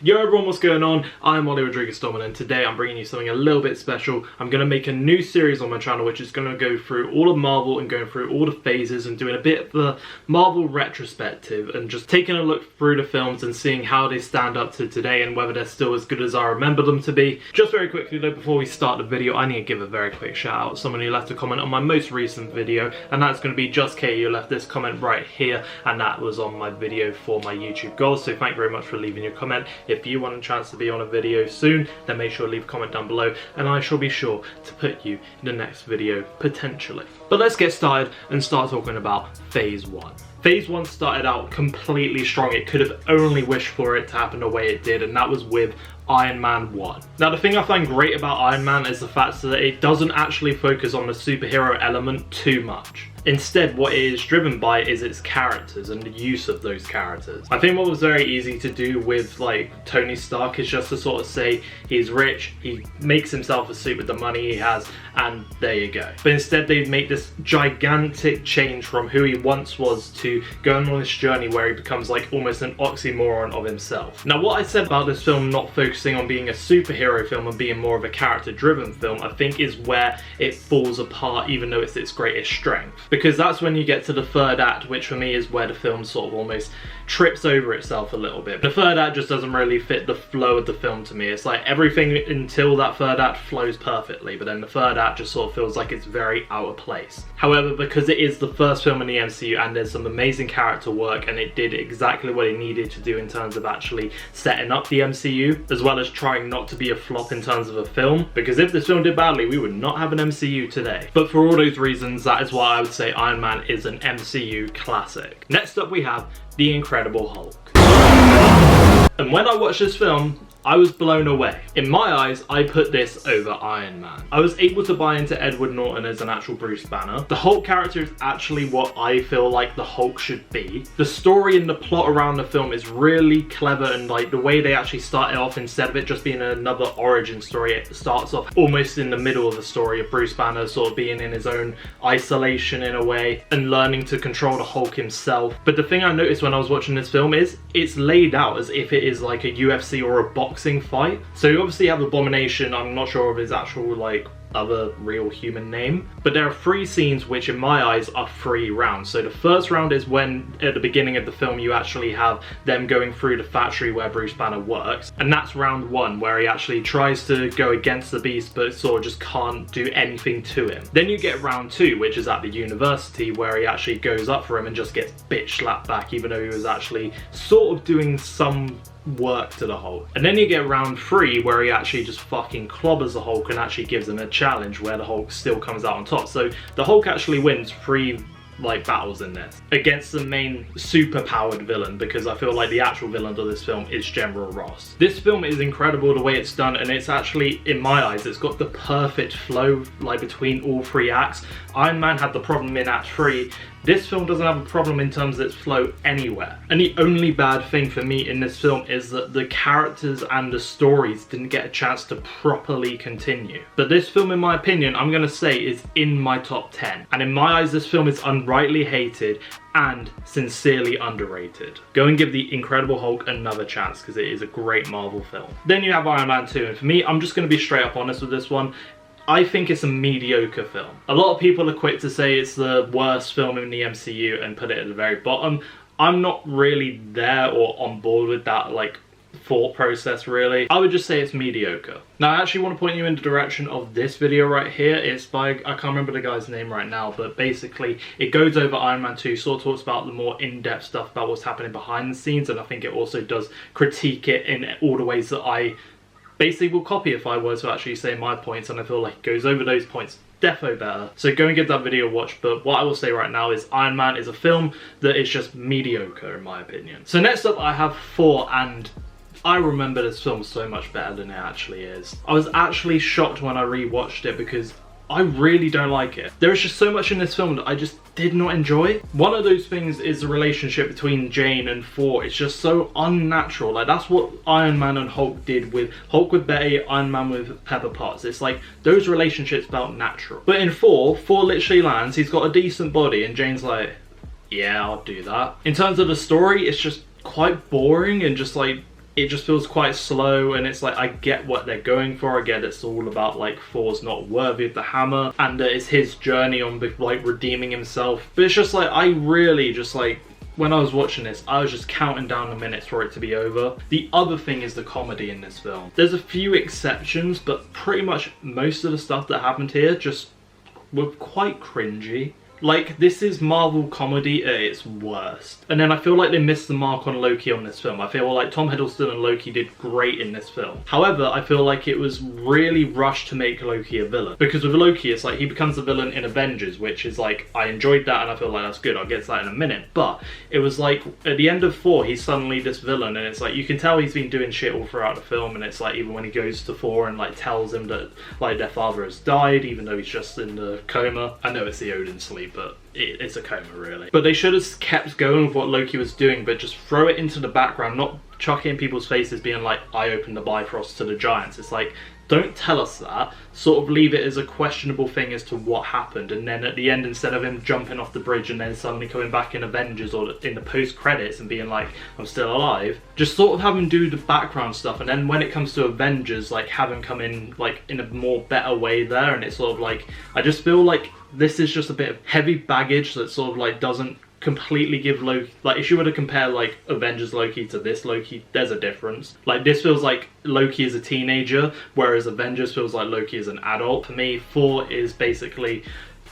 Yo everyone, what's going on? I'm Ollie Rodriguez Domin, and today I'm bringing you something a little bit special. I'm going to make a new series on my channel which is going to go through all of Marvel and going through all the phases and doing a bit of the Marvel retrospective and just taking a look through the films and seeing how they stand up to today and whether they're still as good as I remember them to be. Just very quickly though, before we start the video, I need to give a very quick shout out to someone who left a comment on my most recent video, and that's going to be Just K, who left this comment right here, and that was on my video for my YouTube goals, so thank you very much for leaving your comment. If you want a chance to be on a video soon, then make sure to leave a comment down below and I shall be sure to put you in the next video potentially. But let's get started and start talking about phase 1. Phase 1 started out completely strong. It could have only wished for it to happen the way it did, and that was with Iron Man 1. Now the thing I find great about Iron Man is the fact that it doesn't actually focus on the superhero element too much. Instead, what it is driven by is its characters and the use of those characters. I think what was very easy to do with like Tony Stark is just to sort of say he's rich, he makes himself a suit with the money he has, and there you go. But instead they make this gigantic change from who he once was to going on this journey where he becomes like almost an oxymoron of himself. Now what I said about this film not focusing on being a superhero film and being more of a character driven film, I think is where it falls apart, even though it's its greatest strength. Because that's when you get to the third act, which for me is where the film sort of almost trips over itself a little bit. The third act just doesn't really fit the flow of the film to me. It's like everything until that third act flows perfectly, but then the third act just sort of feels like it's very out of place. However, because it is the first film in the MCU and there's some amazing character work and it did exactly what it needed to do in terms of actually setting up the MCU, as well as trying not to be a flop in terms of a film, because if this film did badly, we would not have an MCU today. But for all those reasons, that is why I would say Iron Man is an MCU classic. Next up we have The Incredible Hulk. And when I watched this film, I was blown away. In my eyes, I put this over Iron Man. I was able to buy into Edward Norton as an actual Bruce Banner. The Hulk character is actually what I feel like the Hulk should be. The story and the plot around the film is really clever, and like the way they actually start it off, instead of it just being another origin story, it starts off almost in the middle of the story of Bruce Banner sort of being in his own isolation in a way and learning to control the Hulk himself. But the thing I noticed when I was watching this film is it's laid out as if it is like a UFC or a boxing fight. So you obviously have Abomination, I'm not sure of his actual like other real human name, but there are 3 scenes which in my eyes are 3 rounds. So the first round is when at the beginning of the film you actually have them going through the factory where Bruce Banner works, and that's round 1 where he actually tries to go against the Beast but sort of just can't do anything to him. Then you get round 2, which is at the university, where he actually goes up for him and just gets bitch slapped back, even though he was actually sort of doing some work to the Hulk. And then you get round 3 where he actually just fucking clobbers the Hulk and actually gives him a challenge where the Hulk still comes out on top. So the Hulk actually wins 3 like battles in this against the main super powered villain, because I feel like the actual villain of this film is General Ross. This film is incredible the way it's done, and it's actually, in my eyes, it's got the perfect flow like between all 3 acts. Iron Man had the problem in Act 3. This film doesn't have a problem in terms of its flow anywhere. And the only bad thing for me in this film is that the characters and the stories didn't get a chance to properly continue. But this film, in my opinion, I'm gonna say is in my top 10. And in my eyes, this film is unrightly hated and sincerely underrated. Go and give The Incredible Hulk another chance, because it is a great Marvel film. Then you have Iron Man 2, and for me, I'm just gonna be straight up honest with this one. I think it's a mediocre film. A lot of people are quick to say it's the worst film in the MCU and put it at the very bottom. I'm not really there or on board with that like thought process really. I would just say it's mediocre. Now I actually want to point you in the direction of this video right here. It's by, I can't remember the guy's name right now, but basically it goes over Iron Man 2, sort of talks about the more in-depth stuff about what's happening behind the scenes, and I think it also does critique it in all the ways that I basically will copy if I were to actually say my points, and I feel like it goes over those points defo better. So go and give that video a watch, but what I will say right now is Iron Man is a film that is just mediocre in my opinion. So next up I have 4, and I remember this film so much better than it actually is. I was actually shocked when I rewatched it because I really don't like it. There is just so much in this film that I just did not enjoy. One of those things is the relationship between Jane and Thor. It's just so unnatural. Like that's what Iron Man and Hulk did, with Hulk with Betty, Iron Man with Pepper Potts. It's like those relationships felt natural. But in Thor literally lands, he's got a decent body, and Jane's like, yeah, I'll do that. In terms of the story, it's just quite boring and just like it just feels quite slow, and it's like, I get what they're going for. I get it's all about like Thor's not worthy of the hammer, and it's his journey on like redeeming himself. But it's just like, I really just like, when I was watching this, I was just counting down the minutes for it to be over. The other thing is the comedy in this film. There's a few exceptions, but pretty much most of the stuff that happened here just were quite cringy. Like, this is Marvel comedy at its worst. And then I feel like they missed the mark on Loki on this film. I feel like Tom Hiddleston and Loki did great in this film. However, I feel like it was really rushed to make Loki a villain. Because with Loki, it's like he becomes a villain in Avengers, which is like, I enjoyed that and I feel like that's good. I'll get to that in a minute. But it was like, at the end of 4, he's suddenly this villain, and it's like, you can tell he's been doing shit all throughout the film, and it's like, even when he goes to Thor and like tells him that like their father has died, even though he's just in the coma. I know it's the Odin sleep, but it's a coma really. But they should have kept going with what Loki was doing, but just throw it into the background, not chuck it in people's faces being like, I opened the Bifrost to the giants. It's like, don't tell us that. Sort of leave it as a questionable thing as to what happened, and then at the end, instead of him jumping off the bridge and then suddenly coming back in Avengers or in the post-credits and being like, I'm still alive, just sort of have him do the background stuff, and then when it comes to Avengers, like have him come in like in a more better way there. And it's sort of like, I just feel like this is just a bit of heavy baggage that sort of like doesn't completely give Loki, like if you were to compare like Avengers Loki to this Loki, there's a difference. Like this feels like Loki is a teenager, whereas Avengers feels like Loki is an adult. For me, Thor is basically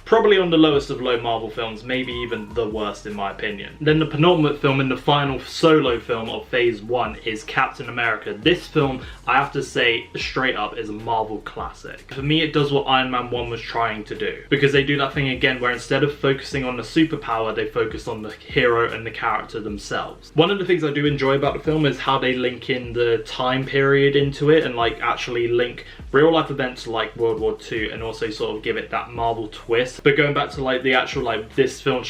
probably on the lowest of low Marvel films, maybe even the worst in my opinion. Then the penultimate film and the final solo film of Phase 1 is Captain America. This film, I have to say straight up, is a Marvel classic. For me, it does what Iron Man 1 was trying to do, because they do that thing again where instead of focusing on the superpower, they focus on the hero and the character themselves. One of the things I do enjoy about the film is how they link in the time period into it, and like actually link real life events like World War II, and also sort of give it that Marvel twist. But going back to like the actual, like this film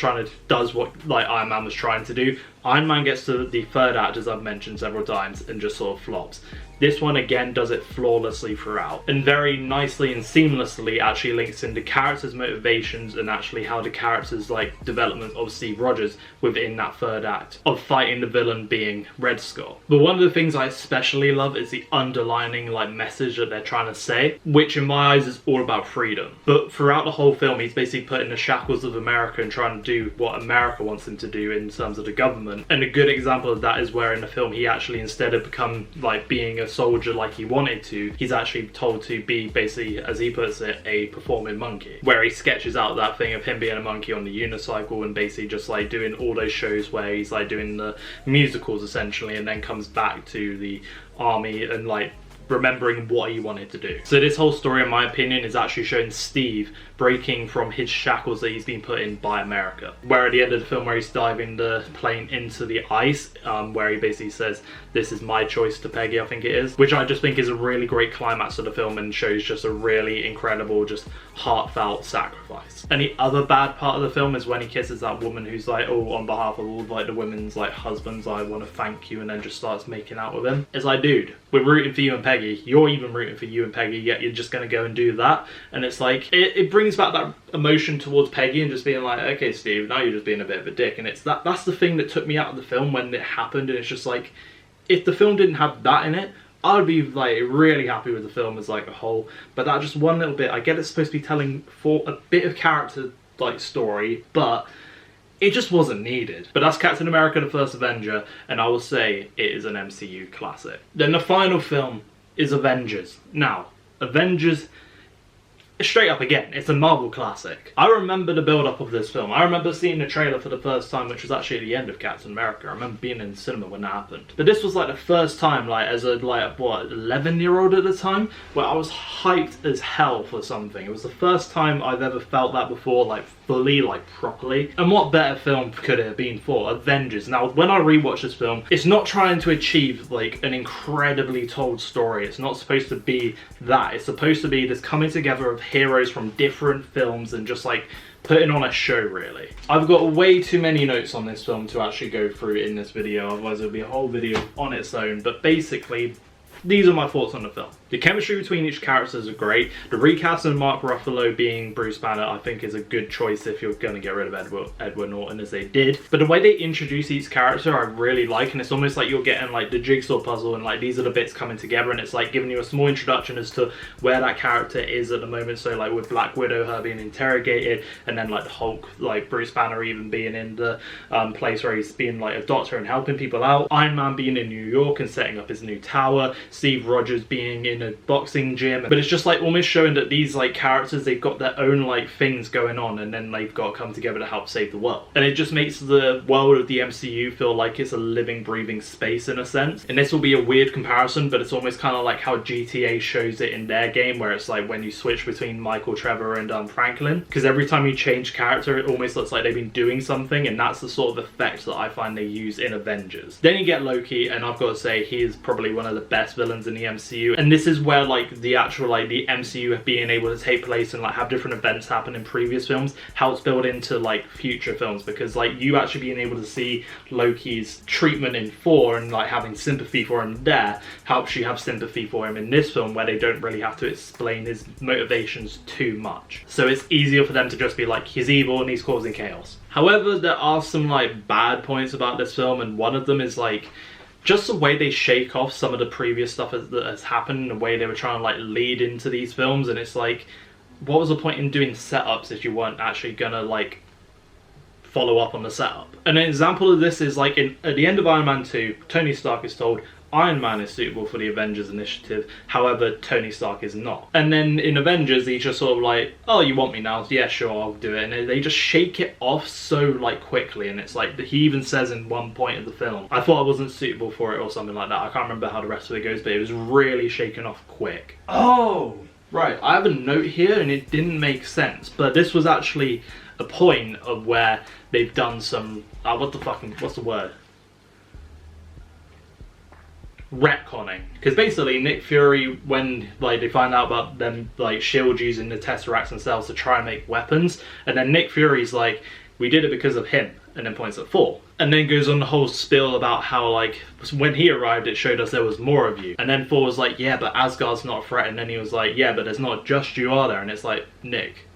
does what like Iron Man was trying to do. Iron Man gets to the third act, as I've mentioned several times, and just sort of flops. This one again does it flawlessly throughout, and very nicely and seamlessly actually links into characters' motivations and actually how the characters like development of Steve Rogers within that third act of fighting the villain being Red Skull. But one of the things I especially love is the underlining like message that they're trying to say, which in my eyes is all about freedom. But throughout the whole film, he's basically put in the shackles of America and trying to do what America wants him to do in terms of the government. And a good example of that is where in the film he actually, instead of become like being a soldier like he wanted to, he's actually told to be basically, as he puts it, a performing monkey, where he sketches out that thing of him being a monkey on the unicycle and basically just like doing all those shows where he's like doing the musicals essentially, and then comes back to the army and like remembering what he wanted to do. So this whole story, in my opinion, is actually showing Steve breaking from his shackles that he's been put in by America. Where at the end of the film, where he's diving the plane into the ice, where he basically says, this is my choice to Peggy, I think it is, which I just think is a really great climax of the film and shows just a really incredible, just heartfelt sacrifice. And the other bad part of the film is when he kisses that woman who's like, oh, on behalf of all like the women's like husbands, I want to thank you, and then just starts making out with him. It's like, dude, we're rooting for you and Peggy, you're even rooting for you and Peggy, yet you're just gonna go and do that. And it's like, it brings back that emotion towards Peggy and just being like, okay Steve, now you're just being a bit of a dick. And it's that's the thing that took me out of the film when it happened. And it's just like, if the film didn't have that in it, I would be like really happy with the film as like a whole. But that just one little bit, I get it's supposed to be telling for a bit of character like story, but it just wasn't needed. But that's Captain America the First Avenger, and I will say it is an MCU classic. Then the final film is Avengers. Now, Avengers, straight up again, it's a Marvel classic. I remember the build-up of this film. I remember seeing the trailer for the first time, which was actually at the end of Captain America. I remember being in the cinema when that happened. But this was like the first time, like as a like what, 11-year-old at the time, where I was hyped as hell for something. It was the first time I've ever felt that before, like fully, like properly. And what better film could it have been for? Avengers. Now, when I rewatch this film, it's not trying to achieve like an incredibly told story. It's not supposed to be that. It's supposed to be this coming together of heroes from different films and just like putting on a show, really. I've got way too many notes on this film to actually go through in this video, otherwise it'll be a whole video on its own. But basically, these are my thoughts on the film. The chemistry between each characters are great. The recast of Mark Ruffalo being Bruce Banner, I think, is a good choice if you're going to get rid of Edward Norton, as they did. But the way they introduce each character, I really like, and it's almost like you're getting like the jigsaw puzzle, and like these are the bits coming together, and it's like giving you a small introduction as to where that character is at the moment. So like with Black Widow, her being interrogated, and then like the Hulk, like Bruce Banner even being in the place where he's being like a doctor and helping people out. Iron Man being in New York and setting up his new tower. Steve Rogers being in a boxing gym. But it's just like almost showing that these like characters, they've got their own like things going on, and then they've got to come together to help save the world. And it just makes the world of the MCU feel like it's a living, breathing space in a sense. And this will be a weird comparison, but it's almost kind of like how GTA shows it in their game, where it's like when you switch between Michael, Trevor and Franklin, because every time you change character, it almost looks like they've been doing something, and that's the sort of effect that I find they use in Avengers. Then you get Loki, and I've got to say he is probably one of the best villains in the MCU, and this is where like the actual like the MCU being able to take place and like have different events happen in previous films helps build into like future films, because like you actually being able to see Loki's treatment in Thor and like having sympathy for him there helps you have sympathy for him in this film, where they don't really have to explain his motivations too much. So it's easier for them to just be like, he's evil and he's causing chaos. However, there are some like bad points about this film, and one of them is like just the way they shake off some of the previous stuff that has happened, the way they were trying to like lead into these films. And it's like, what was the point in doing setups if you weren't actually gonna like follow up on the setup? An example of this is like at the end of Iron Man 2, Tony Stark is told Iron Man is suitable for the Avengers initiative, however Tony Stark is not. And then in Avengers he's just sort of like, oh, you want me now? Yeah, sure, I'll do it. And they just shake it off so like quickly, and it's like he even says in one point of the film, I thought I wasn't suitable for it or something like that. I can't remember how the rest of it goes, but it was really shaken off quick. Oh, right, I have a note here and it didn't make sense, but this was actually a point of where they've done some, what's the word? Retconning. Because basically Nick Fury, when like they find out about them like S.H.I.E.L.D. using the Tesseracts themselves to try and make weapons, and then Nick Fury's like, we did it because of him, and then points at Thor. And then goes on the whole spiel about how like when he arrived it showed us there was more of you. And then Thor was like, yeah, but Asgard's not a threat. And then he was like, yeah, but there's not just you, are there? And it's like, Nick,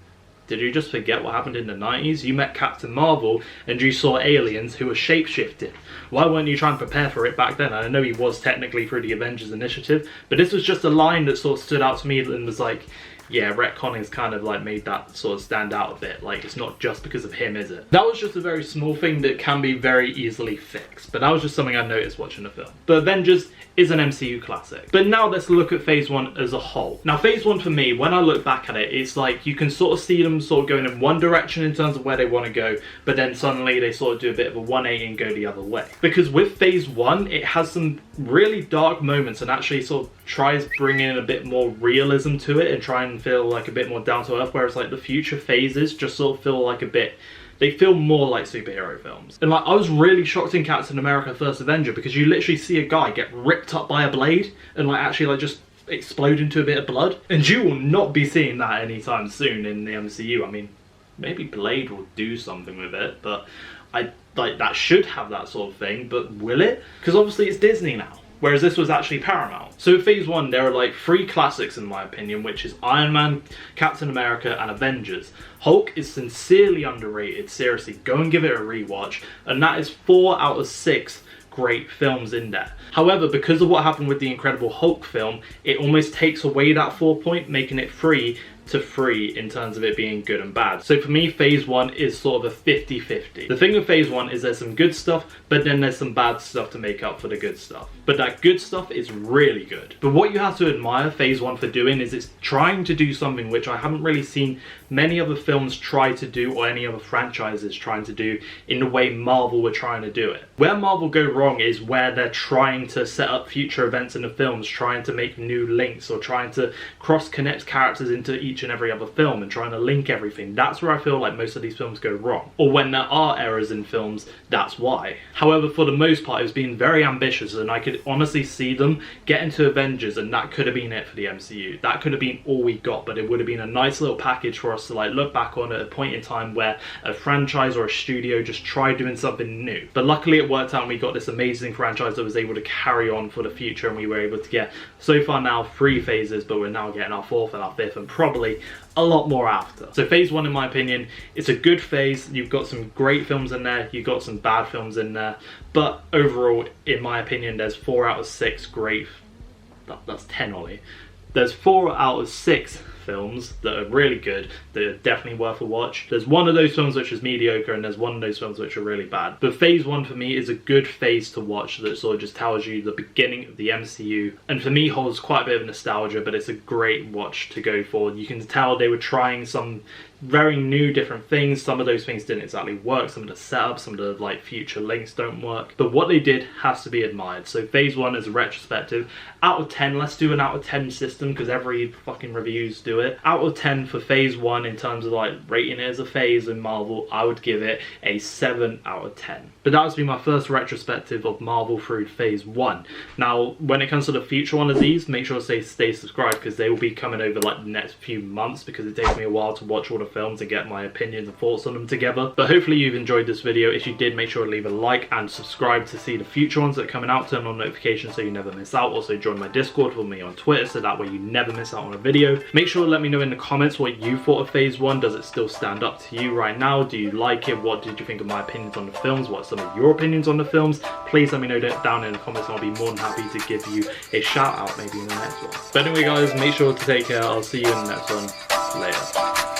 did you just forget what happened in the 90s? You met Captain Marvel and you saw aliens who were shapeshifted. Why weren't you trying to prepare for it back then? And I know he was technically through the Avengers initiative, but this was just a line that sort of stood out to me and was like, yeah, retconning's kind of like made that sort of stand out a bit. Like, it's not just because of him, is it? That was just a very small thing that can be very easily fixed, but that was just something I noticed watching the film. But Avengers is an MCU classic. But now let's look at Phase 1 as a whole. Now Phase 1 for me, when I look back at it, it's like you can sort of see them sort of going in one direction in terms of where they want to go, but then suddenly they sort of do a bit of a 180 and go the other way. Because with Phase 1, it has some really dark moments and actually sort of tries bringing in a bit more realism to it and try and feel like a bit more down to earth, whereas like the future phases just sort of feel like a bit, they feel more like superhero films. And like I was really shocked in Captain America First Avenger, because you literally see a guy get ripped up by a blade and like actually like just explode into a bit of blood, and you will not be seeing that anytime soon in the MCU. I mean, maybe Blade will do something with it, but I like that should have that sort of thing, but will it? Because obviously it's Disney now, whereas this was actually Paramount. So in Phase 1 there are like 3 classics in my opinion, which is Iron Man, Captain America and Avengers. Hulk is sincerely underrated, seriously, go and give it a rewatch, and that is 4 out of 6 great films in there. However, because of what happened with the Incredible Hulk film, it almost takes away that 4 point, making it 3 to 3 in terms of it being good and bad. So for me, Phase 1 is sort of a 50-50. The thing with Phase 1 is there's some good stuff, but then there's some bad stuff to make up for the good stuff. But that good stuff is really good. But what you have to admire Phase 1 for doing is it's trying to do something which I haven't really seen many other films try to do, or any other franchises trying to do, in the way Marvel were trying to do it. Where Marvel go wrong is where they're trying to set up future events in the films, trying to make new links or trying to cross-connect characters into each each and every other film and trying to link everything. That's where I feel like most of these films go wrong. Or when there are errors in films, that's why. However, for the most part, it was being very ambitious, and I could honestly see them get into Avengers, and that could have been it for the MCU. That could have been all we got, but it would have been a nice little package for us to like look back on at a point in time where a franchise or a studio just tried doing something new. But luckily it worked out and we got this amazing franchise that was able to carry on for the future, and we were able to get so far now 3 phases, but we're now getting our 4th and our 5th and probably a lot more after. So phase 1, in my opinion, it's a good phase. You've got some great films in there, you've got some bad films in there, but overall, in my opinion, there's 4 out of 6 great, that's 10 Ollie. There's 4 out of 6 films that are really good, that are definitely worth a watch. There's one of those films which is mediocre, and there's one of those films which are really bad. But phase 1 for me is a good phase to watch that sort of just tells you the beginning of the MCU, and for me holds quite a bit of nostalgia, but it's a great watch to go for. You can tell they were trying some very new different things. Some of those things didn't exactly work, some of the setups, some of the like future links don't work, but what they did has to be admired. So phase 1 is a retrospective. Out of 10, let's do an out of 10 system because every fucking reviews do it. Out of 10 for phase 1 in terms of like rating it as a phase in Marvel, I would give it a 7 out of 10. But that would be my first retrospective of Marvel through phase 1. Now when it comes to the future one of these, make sure to stay subscribed because they will be coming over like the next few months, because it takes me a while to watch all the films and get my opinions and thoughts on them together. But hopefully you've enjoyed this video. If you did, make sure to leave a like and subscribe to see the future ones that are coming out. Turn on notifications so you never miss out. Also join my Discord with me on Twitter so that way you never miss out on a video. Make sure to let me know in the comments what you thought of phase 1. Does it still stand up to you right now? Do you like it? What did you think of my opinions on the films? What are some of your opinions on the films? Please let me know that down in the comments, and I'll be more than happy to give you a shout out maybe in the next one. But anyway guys, make sure to take care. I'll see you in the next one. Later.